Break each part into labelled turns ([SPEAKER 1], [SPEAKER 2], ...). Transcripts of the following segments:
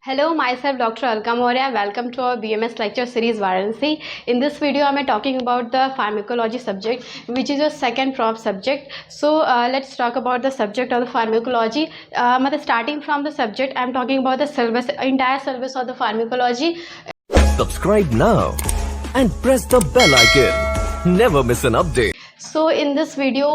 [SPEAKER 1] Hello, myself Dr. Alka Maurya. Welcome to our BMS lecture series Varanasi. In this video, I am talking about the pharmacology subject, which is your second prop subject. So let's talk about the subject of the pharmacology. Starting from the subject, I am talking about the syllabus, entire syllabus of the pharmacology.
[SPEAKER 2] Subscribe now and press the bell icon. Never miss an update.
[SPEAKER 1] So in this video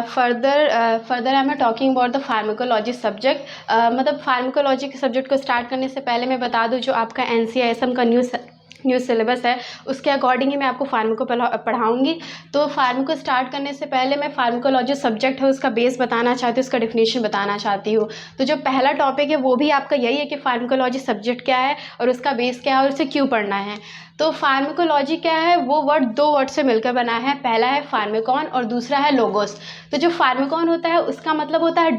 [SPEAKER 1] further I am talking about the pharmacology subject. मतलब pharmacology के subject को start करने से पहले मैं बता दूं जो आपका NCISM का न्यू सिलेबस है उसके अकॉर्डिंग ही मैं आपको फार्माको पढ़ाऊँगी। तो फार्माको स्टार्ट करने से पहले मैं फार्माकोलॉजी सब्जेक्ट है उसका बेस बताना चाहती हूँ, उसका डेफिनेशन बताना चाहती हूँ। तो जो पहला टॉपिक है वो भी आपका यही है कि फार्माकोलॉजी सब्जेक्ट क्या है और उसका बेस क्या है और उसे क्यों पढ़ना है। तो फार्माकोलॉजी क्या है, वो वर्ड दो वर्ड से मिलकर बना है। पहला है फार्मेकॉन और दूसरा है लोगोस। तो जो फार्मेकॉन होता है उसका मतलब होता है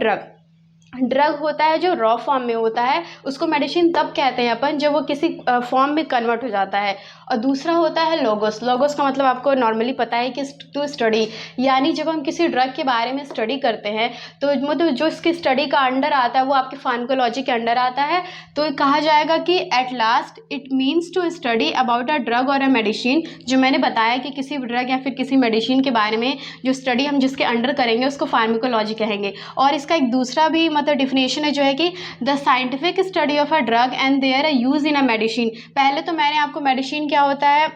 [SPEAKER 1] ड्रग होता है जो रॉ फॉर्म में होता है, उसको मेडिसिन तब कहते हैं अपन जब वो किसी फॉर्म में कन्वर्ट हो जाता है। और दूसरा होता है लोगोस। लोगोस का मतलब आपको नॉर्मली पता है कि टू स्टडी, यानी जब हम किसी ड्रग के बारे में स्टडी करते हैं तो मतलब जो इसकी स्टडी का अंडर आता है वो आपके फार्माकोलॉजी के अंडर आता है। तो कहा जाएगा कि at last it means to study about a drug और अ मेडिसिन। जो मैंने बताया कि किसी ड्रग या फिर किसी मेडिसिन के बारे में जो स्टडी हम जिसके अंडर करेंगे उसको फार्माकोलॉजी कहेंगे। और इसका एक दूसरा भी मतलब डिफिनेशन है जो है कि the scientific study of a drug and their use in a medicine. पहले तो मैंने आपको मेडिसिन क्या होता है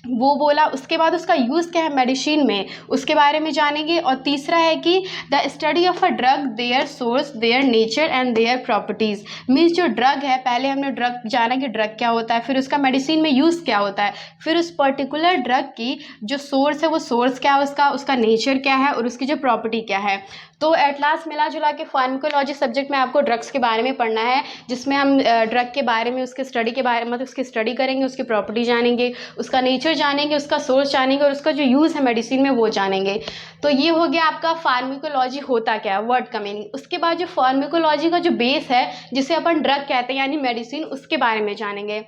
[SPEAKER 1] वो बोला, उसके बाद उसका यूज़ क्या है मेडिसिन में उसके बारे में जानेंगे। और तीसरा है कि the study of a drug, their source, their nature and their properties. Means जो ड्रग है, पहले हमने ड्रग जाना कि ड्रग क्या होता है, फिर उसका मेडिसिन में यूज़ क्या होता है, फिर उस पर्टिकुलर ड्रग की जो सोर्स है वो सोर्स क्या है उसका नेचर क्या है और उसकी जो प्रॉपर्टी क्या है। तो एट लास्ट मिला जुला के फार्माकोलॉजी सब्जेक्ट में आपको ड्रग्स के बारे में पढ़ना है, जिसमें हम ड्रग के बारे में उसके स्टडी के बारे में मतलब उसकी स्टडी करेंगे, उसकी प्रॉपर्टी जानेंगे, उसका नेचर जानेंगे, उसका सोर्स जानेंगे और उसका जो यूज़ है मेडिसिन में वो जानेंगे। तो ये हो गया आपका फार्माकोलॉजी होता क्या है, वर्ड का मीनिंग। उसके बाद जो फार्माकोलॉजी का जो बेस है जिसे अपन ड्रग कहते हैं यानी मेडिसिन, उसके बारे में जानेंगे।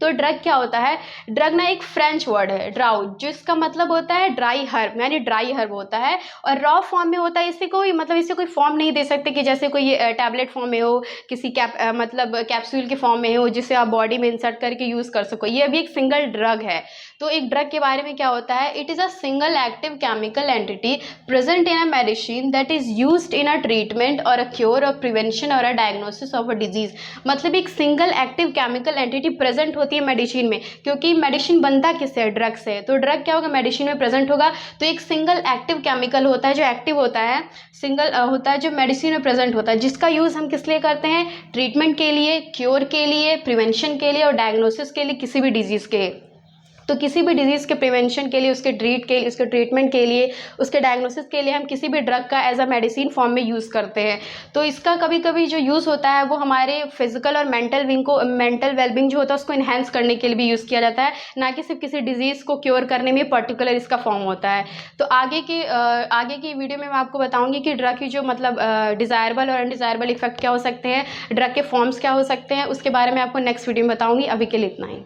[SPEAKER 1] तो ड्रग क्या होता है, ड्रग ना एक फ्रेंच वर्ड है ड्राउट, जिसका मतलब होता है ड्राई हर्ब, यानी ड्राई हर्ब होता है और रॉ फॉर्म में होता है। इसे कोई फॉर्म नहीं दे सकते कि जैसे कोई टैबलेट फॉर्म में हो, किसी मतलब कैप्सूल के फॉर्म में हो जिसे आप बॉडी में इंसर्ट करके यूज़ कर सको। ये भी एक सिंगल ड्रग है। तो एक ड्रग के बारे में क्या होता है, it is a single active chemical entity present in a medicine that is used in a treatment और अ क्योर और प्रिवेंशन और a diagnosis of a disease. मतलब एक single active chemical entity present होती है मेडिसिन में, क्योंकि medicine बनता किससे है, ड्रग से। तो ड्रग क्या होगा, मेडिसिन में प्रेजेंट होगा। तो एक सिंगल एक्टिव केमिकल होता है जो एक्टिव होता है, सिंगल होता है जो मेडिसिन में प्रेजेंट होता है, जिसका यूज़ हम किस लिए करते हैं, ट्रीटमेंट के लिए, क्योर के लिए, प्रिवेंशन के लिए और डायग्नोसिस के लिए, किसी भी डिजीज़ के। तो किसी भी डिजीज़ के प्रिवेंशन के लिए, उसके ट्रीटमेंट के लिए, उसके डायग्नोसिस के लिए हम किसी भी ड्रग का एज अ मेडिसिन फॉर्म में यूज़ करते हैं। तो इसका कभी कभी जो यूज़ होता है वो हमारे फिजिकल और मेंटल वेलबिंग जो होता है उसको इन्हेंस करने के लिए भी यूज़ किया जाता है, ना कि सिर्फ किसी डिजीज़ को क्योर करने में पर्टिकुलर इसका फॉर्म होता है। तो आगे की वीडियो में मैं आपको बताऊँगी कि ड्रग की जो मतलब डिज़ायरेबल और अनडिज़ायरेबल इफेक्ट क्या हो सकते हैं, ड्रग के फॉर्म्स क्या हो सकते हैं, उसके बारे में आपको नेक्स्ट वीडियो में बताऊँगी। अभी के लिए इतना ही।